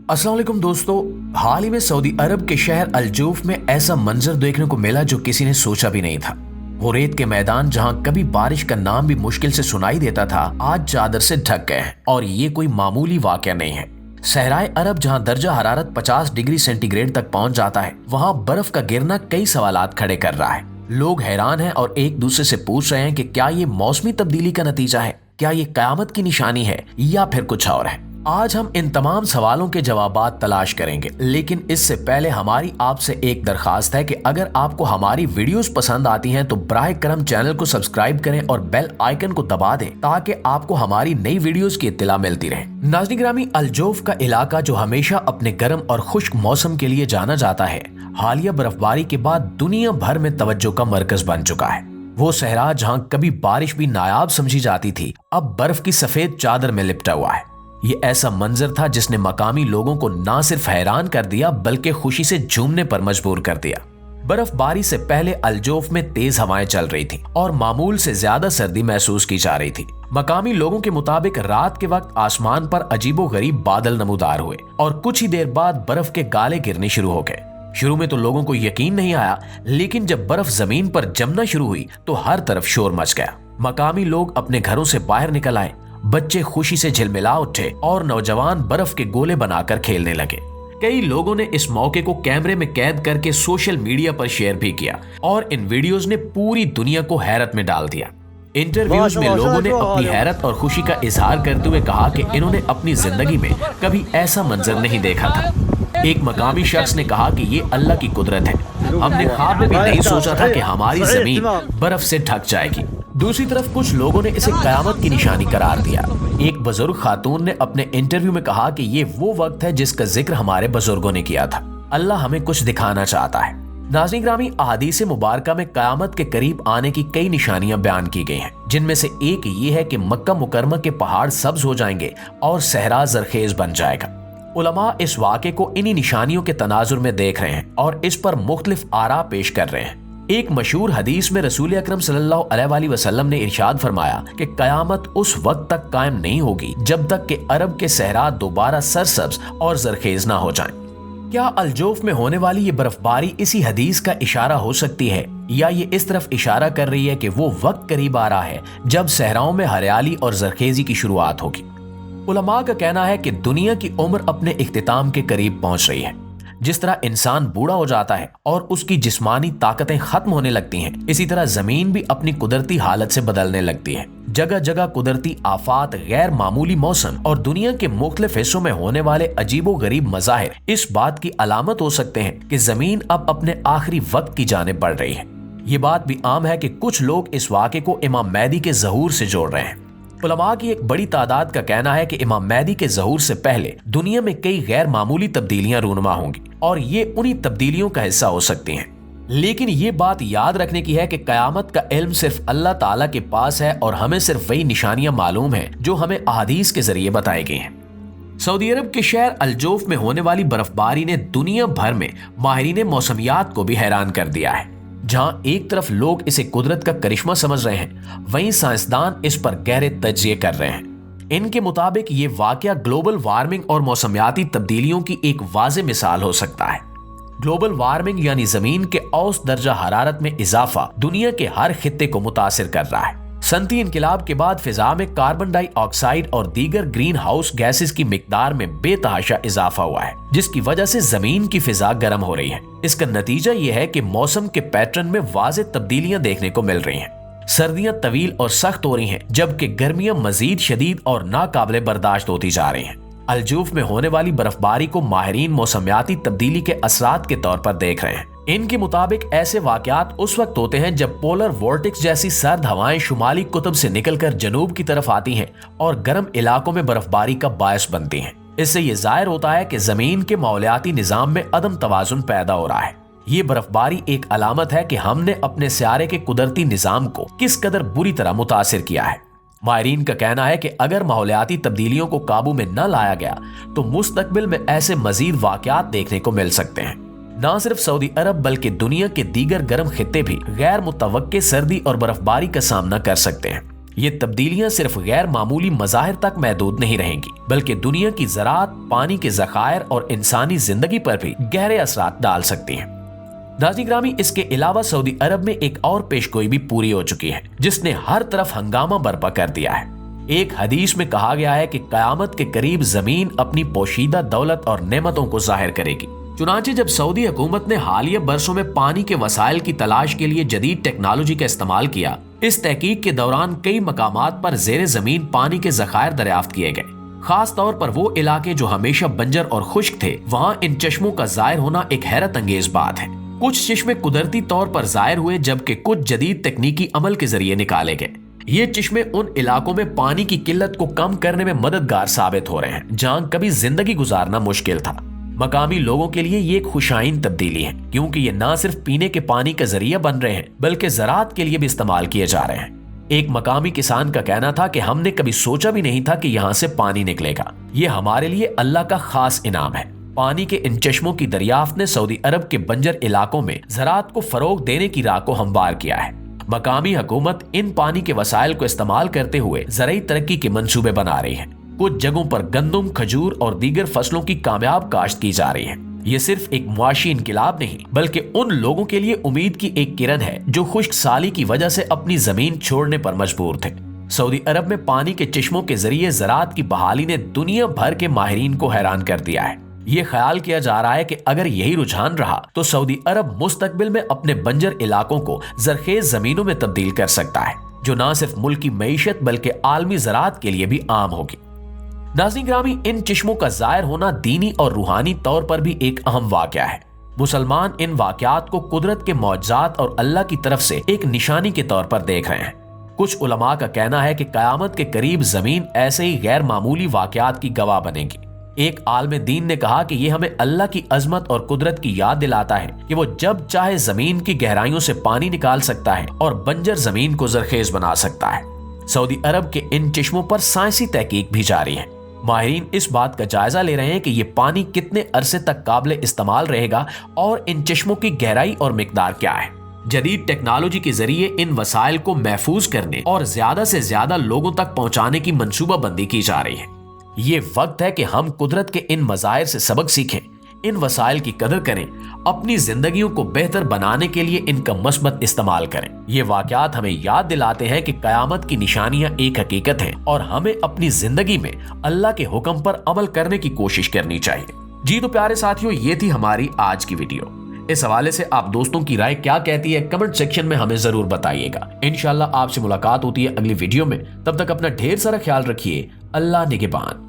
अस्सलाम वालेकुम दोस्तों, हाल ही में सऊदी अरब के शहर अलजूफ में ऐसा मंजर देखने को मिला जो किसी ने सोचा भी नहीं था। वो रेत के मैदान जहां कभी बारिश का नाम भी मुश्किल से सुनाई देता था, आज चादर से ढक गए हैं। और ये कोई मामूली वाकया नहीं है। सहराए अरब जहां दर्जा हरारत 50 डिग्री सेंटीग्रेड तक पहुंच जाता है, वहां बर्फ का गिरना कई सवालात खड़े कर रहा है। लोग हैरान हैं और एक दूसरे से पूछ रहे हैं कि क्या ये मौसमी तब्दीली का नतीजा है, क्या ये कयामत की निशानी है या फिर कुछ और है। आज हम इन तमाम सवालों के जवाबात तलाश करेंगे, लेकिन इससे पहले हमारी आपसे एक दरखास्त है कि अगर आपको हमारी वीडियोस पसंद आती हैं तो बराए करम चैनल को सब्सक्राइब करें और बेल आइकन को दबा दें ताकि आपको हमारी नई वीडियोस की इत्तला मिलती रहे। नाज़रीन ग्रामी, अलजूफ का इलाका जो हमेशा अपने गर्म और खुश्क मौसम के लिए जाना जाता है, हालिया बर्फबारी के बाद दुनिया भर में तवज्जो का मरकज बन चुका है। वो सहरा जहाँ कभी बारिश भी नायाब समझी जाती थी, अब बर्फ की सफेद चादर में लिपटा हुआ है। ये ऐसा मंजर था जिसने मकामी लोगों को ना सिर्फ हैरान कर दिया बल्कि खुशी से झूमने पर मजबूर कर दिया। बर्फबारी से पहले अलजूफ में तेज हवाएं चल रही थी और मामूल से ज्यादा सर्दी महसूस की जा रही थी। मकामी लोगों के मुताबिक रात के वक्त आसमान पर अजीबोगरीब बादल नमूदार हुए और कुछ ही देर बाद बर्फ के गाले गिरने शुरू हो गए। शुरू में तो लोगों को यकीन नहीं आया, लेकिन जब बर्फ जमीन पर जमना शुरू हुई तो हर तरफ शोर मच गया। मकामी लोग अपने घरों से बाहर निकल आए, बच्चे खुशी से झिलमिला उठे और नौजवान बर्फ के गोले बनाकर खेलने लगे। कई लोगों ने इस मौके को कैमरे में कैद करके सोशल मीडिया पर शेयर भी किया और इन वीडियोस ने पूरी दुनिया को हैरत में डाल दिया। इंटरव्यूज में लोगों ने अपनी हैरत और खुशी का इजहार करते हुए कहा कि इन्होंने अपनी जिंदगी में कभी ऐसा मंजर नहीं देखा था। एक मकामी शख्स ने कहा कि ये अल्लाह की कुदरत है, हमने ख्वाब में भी नहीं सोचा था कि हमारी जमीन बर्फ से ढक जाएगी। दूसरी तरफ कुछ लोगों ने इसे कयामत की निशानी करार दिया। एक बुजुर्ग खातून ने अपने इंटरव्यू में कहा कि ये वो वक्त है जिसका जिक्र हमारे बुजुर्गों ने किया था। अल्लाह हमें कुछ दिखाना चाहता है। नाज़रीन ग्रामी, अहादीस मुबारका में कयामत के करीब आने की कई निशानियां बयान की गई हैं, जिनमें से एक ये है कि मक्का मुकरमा के पहाड़ सब्ज हो जाएंगे और सहरा जरखेज बन जाएगा। उलमा इस वाक़े को इन्हीं निशानियों के तनाजुर में देख रहे हैं और इस पर मुख्तलिफ आरा पेश कर रहे हैं। एक मशहूर हदीस में रसूल अकरम सल्लल्लाहु अलैहि वसल्लम ने इरशाद फरमाया कि कयामत उस वक्त तक कायम नहीं होगी जब तक कि अरब के सहरा दोबारा सरसब्ज और जरखेज ना हो जाएं। क्या अलजूफ में होने वाली ये बर्फबारी इसी हदीस का इशारा हो सकती है, या ये इस तरफ इशारा कर रही है कि वो वक्त करीब आ रहा है जब सहराओं में हरियाली और जरखेजी की शुरुआत होगी। उलमा का कहना है कि दुनिया की उम्र अपने इख्तिताम के करीब पहुंच रही है। जिस तरह इंसान बूढ़ा हो जाता है और उसकी जिस्मानी ताकतें खत्म होने लगती हैं, इसी तरह जमीन भी अपनी कुदरती हालत से बदलने लगती है। जगह जगह कुदरती आफात, गैर मामूली मौसम और दुनिया के मुख्तलिफ हिस्सों में होने वाले अजीबो गरीब मज़ाहिर इस बात की अलामत हो सकते हैं कि जमीन अब अपने आखिरी वक्त की जानिब बढ़ रही है। ये बात भी आम है कि कुछ लोग इस वाक़े को इमाम मेहदी के ज़हूर से जोड़ रहे हैं। उलमा की एक बड़ी तादाद का कहना है कि इमाम मेहदी के ज़हूर से पहले दुनिया में कई गैर मामूली तब्दीलियां रूनुमा होंगी और ये उन्हीं तब्दीलियों का हिस्सा हो सकती हैं। लेकिन ये बात याद रखने की है कि कयामत का इल्म सिर्फ अल्लाह ताला के पास है और हमें सिर्फ वही निशानियां मालूम हैं जो हमें अहादीस के जरिए बताई गई हैं। सऊदी अरब के शहर अलजूफ में होने वाली बर्फबारी ने दुनिया भर में माहिरीन मौसमियात को भी हैरान कर दिया है। जहां एक तरफ लोग इसे कुदरत का करिश्मा समझ रहे हैं, वहीं साइंसदान इस पर गहरे तज्जिये कर रहे हैं। इनके मुताबिक ये वाकया ग्लोबल वार्मिंग और मौसमियाती तब्दीलियों की एक वाज़ेह मिसाल हो सकता है। ग्लोबल वार्मिंग यानी जमीन के औसत दर्जा हरारत में इजाफा दुनिया के हर खित्ते को मुतासिर कर रहा है। सनती इनकलाब के बाद फिजा में कार्बन डाइऑक्साइड और दीगर ग्रीन हाउस गैसेस की मिकदार में बेतहाशा इजाफा हुआ है, जिसकी वजह से जमीन की फिजा गर्म हो रही है। इसका नतीजा यह है कि मौसम के पैटर्न में वाज़ेह तब्दीलियां देखने को मिल रही हैं। सर्दियां तवील और सख्त हो रही हैं, जबकि गर्मियां मजीद शदीद और नाकाबिले बर्दाश्त होती जा रही हैं। अलजूफ में होने वाली बर्फबारी को माहिरीन मौसमियाती तब्दीली के असरात के तौर पर देख रहे हैं। इनके मुताबिक ऐसे वाकयात उस वक्त होते हैं जब पोलर वोर्टिक्स जैसी सर्द हवाएं शुमाली कुतुब से निकलकर जनूब की तरफ आती हैं और गर्म इलाकों में बर्फबारी का बायस बनती हैं। इससे ये जाहिर होता है कि जमीन के माहौलियाती निजाम में अदम तवाजुन पैदा हो रहा है। ये बर्फबारी एक अलामत है कि हमने अपने सियारे के कुदरती निजाम को किस कदर बुरी तरह मुतासिर किया है। माहिरीन का कहना है कि अगर माहौलियाती तब्दीलियों को काबू में न लाया गया तो मुस्तकबिल में ऐसे मजीद वाकयात देखने को मिल सकते हैं। न सिर्फ सऊदी अरब बल्कि दुनिया के दीगर गर्म खित्ते भी गैर मुतवक्के सर्दी और बर्फबारी का सामना कर सकते हैं। یہ تبدیلیاں صرف غیر معمولی مظاہر تک محدود نہیں رہیں گی بلکہ دنیا کی زراعت، پانی کے ذخائر اور انسانی زندگی پر بھی گہرے اثرات ڈال سکتی ہیں۔ ناظرین گرامی، اس کے علاوہ سعودی عرب میں ایک اور پیشگوئی بھی پوری ہو چکی ہے جس نے ہر طرف ہنگامہ برپا کر دیا ہے۔ ایک حدیث میں کہا گیا ہے کہ قیامت کے قریب زمین اپنی پوشیدہ دولت اور نعمتوں کو ظاہر کرے گی۔ چنانچہ جب سعودی حکومت نے حالیہ برسوں میں پانی کے وسائل کی تلاش کے لیے جدید ٹیکنالوجی کا استعمال کیا، اس تحقیق کے دوران کئی مقامات پر زیر زمین پانی کے ذخائر دریافت کیے گئے۔ خاص طور پر وہ علاقے جو ہمیشہ بنجر اور خشک تھے، وہاں ان چشموں کا ظاہر ہونا ایک حیرت انگیز بات ہے۔ کچھ چشمے قدرتی طور پر ظاہر ہوئے جبکہ کچھ جدید تکنیکی عمل کے ذریعے نکالے گئے۔ یہ چشمے ان علاقوں میں پانی کی قلت کو کم کرنے میں مددگار ثابت ہو رہے ہیں جہاں کبھی زندگی گزارنا مشکل تھا۔ مقامی لوگوں کے لیے یہ ایک خوشائن تبدیلی ہے کیونکہ یہ نہ صرف پینے کے پانی کا ذریعہ بن رہے ہیں بلکہ زراعت کے لیے بھی استعمال کیے جا رہے ہیں۔ ایک مقامی کسان کا کہنا تھا کہ ہم نے کبھی سوچا بھی نہیں تھا کہ یہاں سے پانی نکلے گا۔ یہ ہمارے لیے اللہ کا خاص انعام ہے۔ پانی کے ان چشموں کی دریافت نے سعودی عرب کے بنجر علاقوں میں زراعت کو فروغ دینے کی راہ کو ہموار کیا ہے۔ مقامی حکومت ان پانی کے وسائل کو استعمال کرتے ہوئے زرعی ترقی کے منصوبے بنا رہی ہے۔ کچھ جگہوں پر گندم، کھجور اور دیگر فصلوں کی کامیاب کاشت کی جا رہی ہے۔ یہ صرف ایک معاشی انقلاب نہیں بلکہ ان لوگوں کے لیے امید کی ایک کرن ہے جو خشک سالی کی وجہ سے اپنی زمین چھوڑنے پر مجبور تھے۔ سعودی عرب میں پانی کے چشموں کے ذریعے زراعت کی بحالی نے دنیا بھر کے ماہرین کو حیران کر دیا ہے۔ یہ خیال کیا جا رہا ہے کہ اگر یہی رجحان رہا تو سعودی عرب مستقبل میں اپنے بنجر علاقوں کو زرخیز زمینوں میں تبدیل کر سکتا ہے، جو نہ صرف ملک کی معیشت بلکہ عالمی زراعت کے لیے بھی عام ہوگی۔ ناظرین گرامی، ان چشموں کا ظاہر ہونا دینی اور روحانی طور پر بھی ایک اہم واقعہ ہے۔ مسلمان ان واقعات کو قدرت کے معجزات اور اللہ کی طرف سے ایک نشانی کے طور پر دیکھ رہے ہیں۔ کچھ علماء کا کہنا ہے کہ قیامت کے قریب زمین ایسے ہی غیر معمولی واقعات کی گواہ بنے گی۔ ایک عالم دین نے کہا کہ یہ ہمیں اللہ کی عظمت اور قدرت کی یاد دلاتا ہے کہ وہ جب چاہے زمین کی گہرائیوں سے پانی نکال سکتا ہے اور بنجر زمین کو زرخیز بنا سکتا ہے۔ سعودی عرب کے ان چشموں پر سائنسی تحقیق بھی جاری ہے۔ ماہرین اس بات کا جائزہ لے رہے ہیں کہ یہ پانی کتنے عرصے تک قابل استعمال رہے گا اور ان چشموں کی گہرائی اور مقدار کیا ہے۔ جدید ٹیکنالوجی کے ذریعے ان وسائل کو محفوظ کرنے اور زیادہ سے زیادہ لوگوں تک پہنچانے کی منصوبہ بندی کی جا رہی ہے۔ یہ وقت ہے کہ ہم قدرت کے ان مظاہر سے سبق سیکھیں، ان وسائل کی قدر کریں، اپنی زندگیوں کو بہتر بنانے کے لیے ان کا مثبت استعمال کریں۔ یہ واقعات ہمیں یاد دلاتے ہیں کہ قیامت کی نشانیاں ایک حقیقت ہیں اور ہمیں اپنی زندگی میں اللہ کے حکم پر عمل کرنے کی کوشش کرنی چاہیے۔ جی تو پیارے ساتھیوں، یہ تھی ہماری آج کی ویڈیو۔ اس حوالے سے آپ دوستوں کی رائے کیا کہتی ہے کمنٹ سیکشن میں ہمیں ضرور بتائیے گا۔ انشاءاللہ آپ سے ملاقات ہوتی ہے اگلی ویڈیو میں، تب تک اپنا ڈھیر سارا خیال رکھیے۔ اللہ نگہبان۔